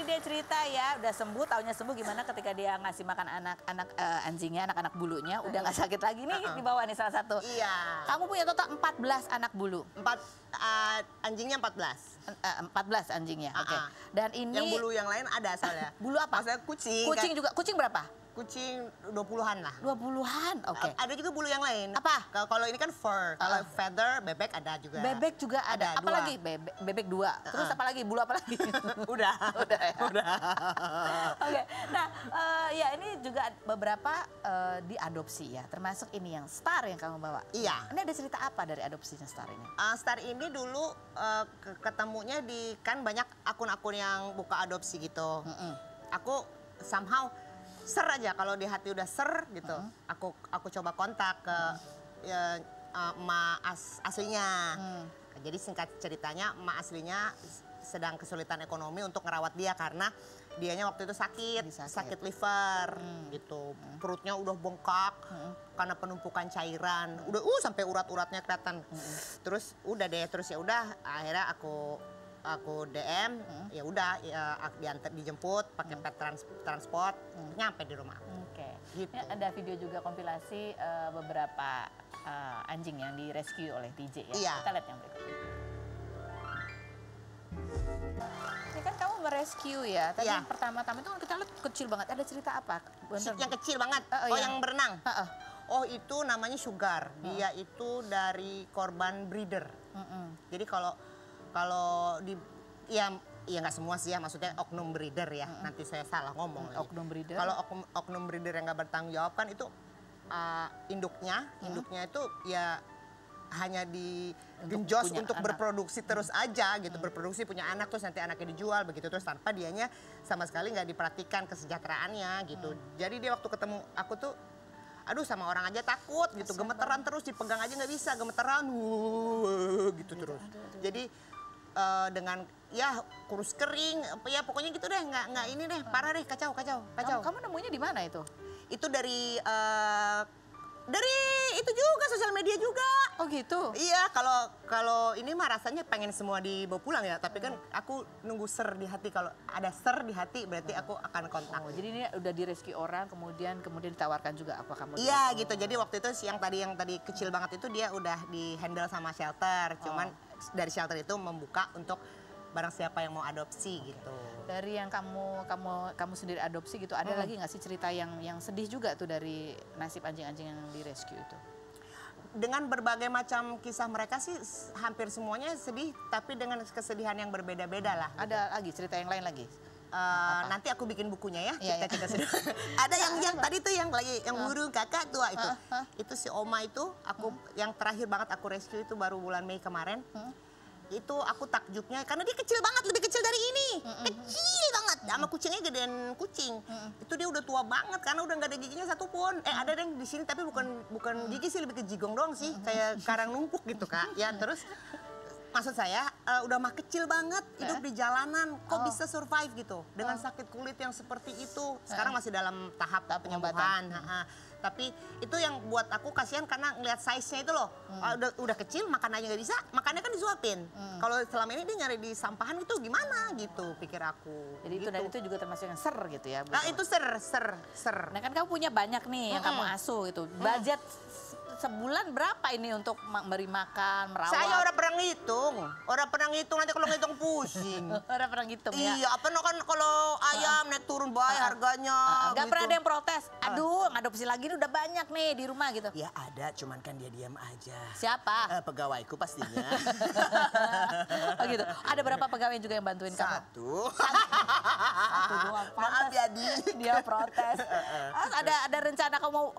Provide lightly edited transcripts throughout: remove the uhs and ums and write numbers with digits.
dia cerita ya, udah sembuh, taunya sembuh gimana ketika dia ngasih makan anak-anak anjingnya, anak-anak bulunya, udah nggak sakit lagi nih di bawah nih salah satu. Iya. Kamu punya total 14 anak bulu. Anjingnya 14. 14 anjingnya, oke. Dan ini... Yang bulu yang lain ada soalnya. Bulu apa? Maksudnya kucing. Kucing juga, kucing berapa? Kucing 20-an lah. 20-an, oke. Ada juga bulu yang lain. Apa? Kalau ini kan fur, kalau feather, bebek ada juga. Bebek juga ada. Apa dua. lagi? Bebek 2. Terus apa lagi? Bulu apa lagi? Udah. Udah ya. Udah. Oke. Nah, ya ini juga beberapa diadopsi ya. Termasuk ini yang Star yang kamu bawa. Iya. Ini ada cerita apa dari adopsinya Star ini? Star ini dulu ketemunya di kan banyak akun-akun yang buka adopsi gitu. Aku somehow ser aja kalau di hati udah ser gitu. Aku coba kontak ke emak aslinya. Jadi singkat ceritanya emak aslinya sedang kesulitan ekonomi untuk ngerawat dia karena dianya waktu itu sakit liver gitu. Perutnya udah bengkak karena penumpukan cairan. Udah sampai urat-uratnya kelihatan. Terus udah deh, ya udah akhirnya aku DM, ya udah dijemput pakai pet transport, nyampe di rumah. Oke. Gitu. Ini ada video juga kompilasi beberapa anjing yang direscue oleh DJ ya. Iya. Kita lihat yang berikut. Ini kan kamu merescue ya. Tadi Iya. yang pertama-tama itu kan kita lihat kecil banget. Ada cerita apa? Bener. Yang kecil banget. Yang berenang. Oh itu namanya Sugar. Dia itu dari korban breeder. Jadi kalau di ya nggak semua sih ya, maksudnya oknum breeder ya. Nanti saya salah ngomong. Oknum breeder. Kalau oknum breeder yang nggak bertanggung jawab kan itu induknya itu ya hanya digenjos untuk berproduksi terus aja gitu, berproduksi punya anak terus nanti anaknya dijual begitu terus tanpa dianya sama sekali nggak diperhatikan kesejahteraannya gitu. Jadi dia waktu ketemu aku tuh aduh sama orang aja takut gitu, gemeteran terus, dipegang aja nggak bisa, gemeteran gitu terus. Jadi dengan ya kurus kering, ya pokoknya gitu deh, nggak ini deh, parah deh, kacau. Kamu nemunya di mana itu? Itu dari itu juga sosial media juga. Oh gitu. Iya, kalau ini mah rasanya pengen semua dibawa pulang ya, tapi kan aku nunggu ser di hati. Kalau ada ser di hati berarti aku akan kontak. Oh, jadi ini udah direscue orang kemudian ditawarkan juga apa kamu? Iya gitu. Jadi waktu itu yang tadi kecil banget itu dia udah di handle sama shelter. Cuman dari shelter itu membuka untuk barang siapa yang mau adopsi gitu. Dari yang kamu sendiri adopsi gitu, ada lagi nggak sih cerita yang sedih juga tuh dari nasib anjing-anjing yang direscue itu? Dengan berbagai macam kisah mereka sih hampir semuanya sedih, tapi dengan kesedihan yang berbeda-beda lah. Ada lagi cerita yang lain lagi? Nanti aku bikin bukunya ya. Iya, Cerita sedih. Ada yang tadi tuh yang burung kakak tua itu. Itu si Oma itu yang terakhir banget aku rescue itu baru bulan Mei kemarin. Itu aku takjubnya karena dia kecil banget, lebih kecil dari ini. Kecil banget. Sama kucingnya gedean kucing. Itu dia udah tua banget karena udah nggak ada giginya satupun. Ada yang di sini tapi bukan gigi sih, lebih ke jigong doang sih, kayak karang numpuk gitu Kak. Ya terus maksud saya udah mah kecil banget, hidup di jalanan, kok bisa survive gitu dengan sakit kulit yang seperti itu. Sekarang masih dalam tahap penyembuhan. Tapi itu yang buat aku kasihan karena ngeliat size-nya itu loh. Udah kecil, makan aja nggak bisa, makannya kan disuapin. Kalau selama ini dia nyari di sampahan itu gimana gitu, pikir aku. Jadi gitu. dan itu juga termasuk yang ser gitu ya? Nah itu ser. Nah kan kamu punya banyak nih yang kamu asuh gitu. Budget sebulan berapa ini untuk beri makan, merawat? Saya orang pernah ngitung nanti kalau ngitung pusing. Orang pernah ngitung ya? Iya, apa kan kalau ayam naik turun harganya. Gak pernah ada yang protes, aduh ngadopsi lagi nih udah banyak nih di rumah gitu. Ya ada, cuman kan dia diam aja. Siapa? Pegawaiku pastinya. Oh gitu. Ada berapa pegawai juga yang bantuin kamu? Satu doang. Maaf ya Dia protes. Ada rencana kamu mau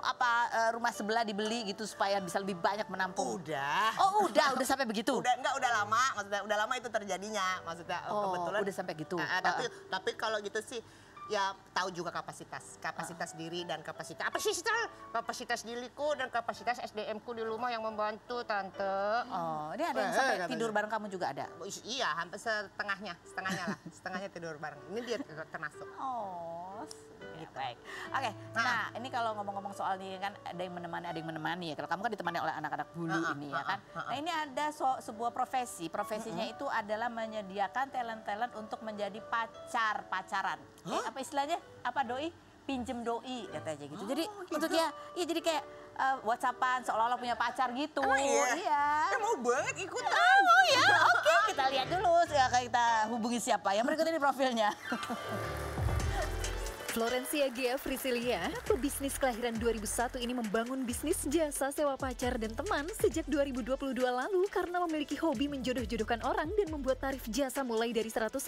rumah sebelah dibeli gitu supaya bisa lebih banyak menampung? Udah. Oh udah sampai begitu? Udah lama, maksudnya udah lama itu terjadinya. Maksudnya kebetulan. Udah sampai gitu. Tapi kalau gitu sih ya tahu juga kapasitas diri dan kapasitas diriku dan kapasitas SDM-ku di rumah yang membantu tante. Oh, ini ada yang sampai tidur bareng kamu juga ada? Iya, hampir setengahnya lah, setengahnya tidur bareng. Ini dia termasuk. Oh, Ya, baik. Oke, nah ini kalau ngomong-ngomong soal nih kan ada yang menemani ya. Kalau kamu kan ditemani oleh anak-anak bulu ini ya kan. Nah ini ada sebuah profesinya itu adalah menyediakan talent-talent untuk menjadi pacaran. Apa istilahnya? Apa doi? Pinjem doi katanya gitu. Jadi untuk ya, iya jadi kayak WhatsAppan seolah-olah punya pacar gitu. Iya. Mau banget ikutan. Oh ya, oke. Kita lihat dulu, kita hubungi siapa. Yang berikut ini profilnya. Florencia Ghea Frisilia, pebisnis kelahiran 2001 ini membangun bisnis jasa sewa pacar dan teman sejak 2022 lalu karena memiliki hobi menjodoh-jodohkan orang dan membuat tarif jasa mulai dari 190.000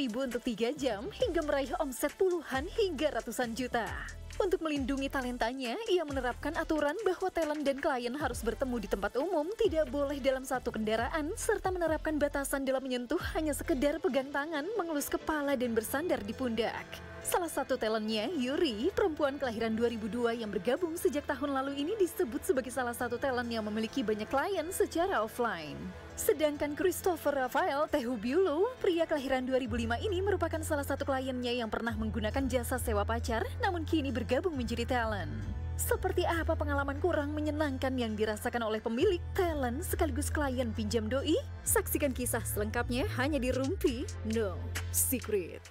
untuk 3 jam hingga meraih omset puluhan hingga ratusan juta. Untuk melindungi talentanya, ia menerapkan aturan bahwa talent dan klien harus bertemu di tempat umum, tidak boleh dalam satu kendaraan, serta menerapkan batasan dalam menyentuh hanya sekedar pegang tangan, mengelus kepala dan bersandar di pundak. Salah satu talentnya, Yuri, perempuan kelahiran 2002 yang bergabung sejak tahun lalu ini disebut sebagai salah satu talent yang memiliki banyak klien secara offline. Sedangkan Christopher Rafael Tehubiulu, pria kelahiran 2005 ini merupakan salah satu kliennya yang pernah menggunakan jasa sewa pacar, namun kini bergabung menjadi talent. Seperti apa pengalaman kurang menyenangkan yang dirasakan oleh pemilik, talent, sekaligus klien pinjam doi? Saksikan kisah selengkapnya hanya di Rumpi No Secret.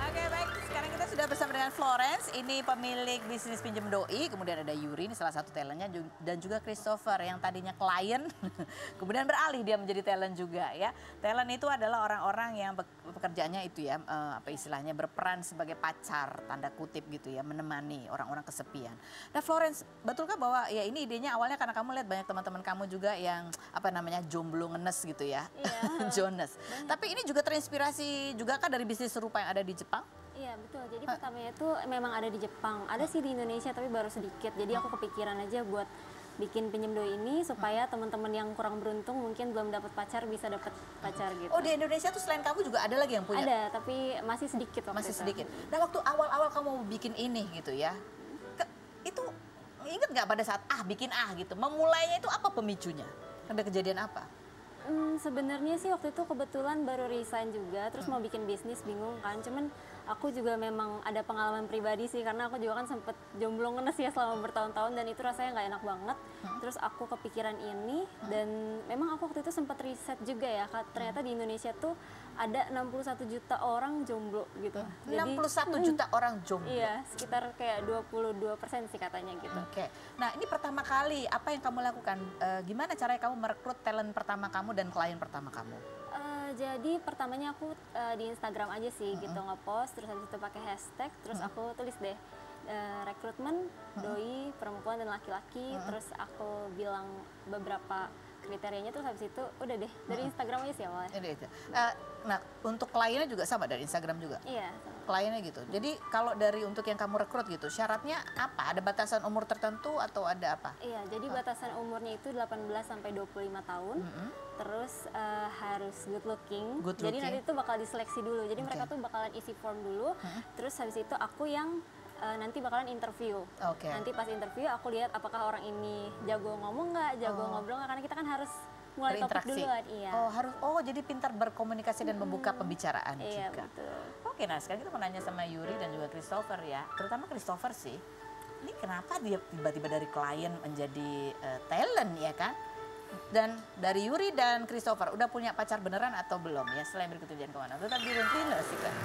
Oke baik, sekarang kita sudah bersama dengan Florence, ini pemilik bisnis pinjam doi, kemudian ada Yuri, ini salah satu talentnya, dan juga Christopher yang tadinya klien, kemudian beralih dia menjadi talent juga ya. Talent itu adalah orang-orang yang pekerjaannya itu ya, apa istilahnya, berperan sebagai pacar, tanda kutip gitu ya, menemani orang-orang kesepian. Nah Florence, betulkah bahwa ya ini idenya awalnya karena kamu lihat banyak teman-teman kamu juga yang apa namanya jomblo ngenes gitu ya, Jones. Tapi ini juga terinspirasi juga kan dari bisnis serupa yang ada di Jepang? Iya betul, jadi pertamanya itu memang ada di Jepang, ada sih di Indonesia tapi baru sedikit. Jadi aku kepikiran aja buat bikin pinjem doi ini supaya teman-teman yang kurang beruntung mungkin belum dapat pacar bisa dapat pacar gitu. Oh di Indonesia tuh selain kamu juga ada lagi yang punya? Ada, tapi masih sedikit waktu Masih itu. sedikit. Nah waktu awal-awal kamu bikin ini gitu ya, itu inget nggak pada saat bikin gitu, memulainya itu apa pemicunya? Ada kejadian apa? Sebenarnya sih waktu itu kebetulan baru resign juga, terus mau bikin bisnis bingung kan. Cuman aku juga memang ada pengalaman pribadi sih, karena aku juga kan sempet jomblo ngenes ya selama bertahun-tahun dan itu rasanya nggak enak banget. Terus aku kepikiran ini dan memang aku waktu itu sempat riset juga ya, ternyata di Indonesia tuh ada 61 juta orang jomblo gitu. 61 juta orang jomblo? Iya, sekitar kayak 22% sih katanya gitu. Oke, nah ini pertama kali apa yang kamu lakukan? Gimana caranya kamu merekrut talent pertama kamu dan klien pertama kamu? Jadi pertamanya aku di Instagram aja sih gitu ngepost, terus habis itu pakai hashtag, terus aku tulis deh rekrutmen doi perempuan dan laki-laki, terus aku bilang beberapa kriterianya, terus habis itu udah deh dari Instagram aja sih awalnya. Nah untuk kliennya juga sama dari Instagram juga? Iya. Kliennya gitu. Jadi kalau dari untuk yang kamu rekrut gitu, syaratnya apa? Ada batasan umur tertentu atau ada apa? Iya, jadi batasan umurnya itu 18 sampai 25 tahun. Terus harus good looking. Jadi nanti itu bakal diseleksi dulu. Jadi mereka tuh bakalan isi form dulu. Terus habis itu aku yang nanti bakalan interview. Nanti pas interview aku lihat apakah orang ini jago ngomong nggak, jago ngobrol nggak, karena kita kan harus mulai topik duluan. Iya. Jadi pintar berkomunikasi dan membuka pembicaraan iya, juga. Betul. Oke, nah sekarang kita mau nanya sama Yuri dan juga Christopher ya. Terutama Christopher sih. Ini kenapa dia tiba-tiba dari klien menjadi talent ya kan? Dan dari Yuri dan Christopher udah punya pacar beneran atau belum ya? Setelah yang berikut jangan kemana. Tetap di Rumpi No Secret.